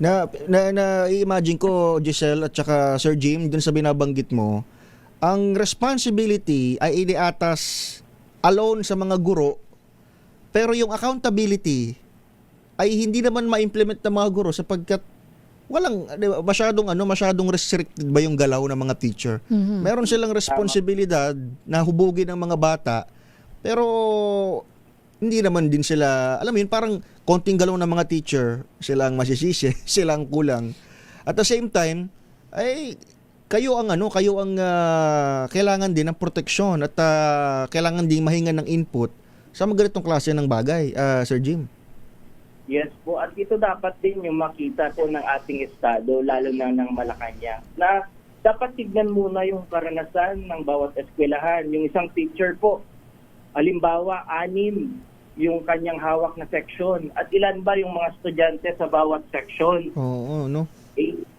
I-imagine ko, Giselle at saka Sir Jim, dun sa binabanggit mo, ang responsibility ay iniatas alone sa mga guro, pero yung accountability ay hindi naman ma-implement ng mga guro sapagkat walang masyadong restricted ba yung galaw ng mga teacher. Meron silang responsibilidad na hubugin ng mga bata, pero hindi naman din sila, alam mo yun, parang konting galaw ng mga teacher, sila ang masisisi, sila ang kulang. At the same time, ay kayo ang kailangan din ng proteksyon at kailangan din mahinga ng input sa mga ganitong klase ng bagay, Sir Jim. Yes po, at ito dapat din yung makita po ng ating estado, lalo na ng Malacanang, na dapat tignan muna yung karanasan ng bawat eskwelahan. Yung isang teacher po, halimbawa, 6 yung kanyang hawak na section, at ilan ba yung mga estudyante sa bawat section? Oo, no?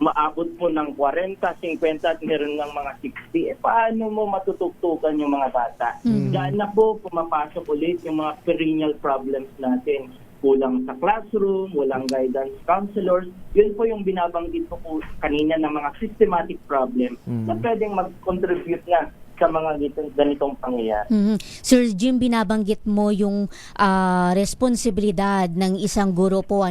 Maabot po ng 40, 50 at meron ng mga 60. Paano mo matutugtugan yung mga bata? Diyan na po pumapasok ulit yung mga perennial problems natin. Kulang sa classroom, walang guidance counselors. Yun po yung binabanggit ko kanina ng mga systematic problem na pwedeng mag-contribute na sa mga ganitong pangyayari. Sir Jim, binabanggit mo yung responsibilidad ng isang guro po,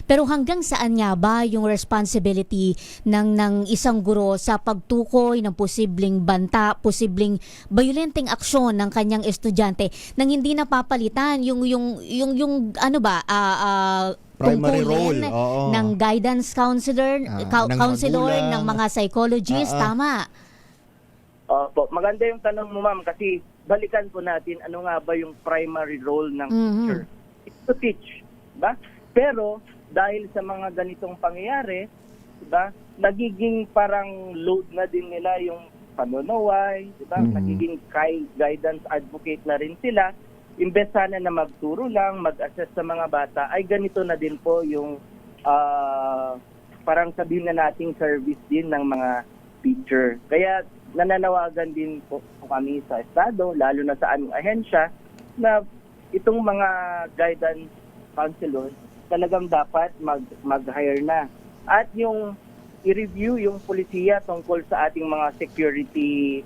pero hanggang saan nga ba yung responsibility ng isang guro sa pagtukoy ng posibleng banta, posibleng violenteng aksyon ng kanyang estudyante nang hindi napapalitan yung Primary tungkulin role ng guidance counselor, magulang, ng mga psychologist, tama? Opo, maganda yung tanong mo, ma'am, kasi balikan po natin ano nga ba yung primary role ng teacher. It's to teach, ba? Pero dahil sa mga ganitong pangyayari, ba, nagiging parang load na din nila yung panunaway, diba? Nagiging guidance advocate na rin sila. Imbes sana na magturo lang, mag-assess sa mga bata, ay ganito na din po yung parang sabihin na nating service din ng mga teacher. Kaya nananawagan din po kami sa estado, lalo na sa aming ahensya, na itong mga guidance counselors talagang dapat mag-hire na. At yung i-review yung polisiya tungkol sa ating mga security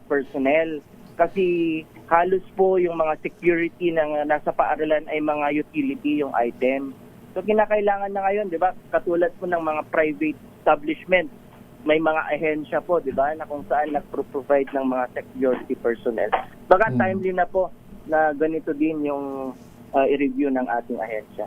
personnel. Kasi halos po yung mga security na nasa paaralan ay mga utility yung item. So kinakailangan na ngayon, di ba, katulad po ng mga private establishment, may mga ahensya po, di ba, na kung saan nag-provide ng mga security personnel. Baka timely na po na ganito din yung i-review ng ating ahensya.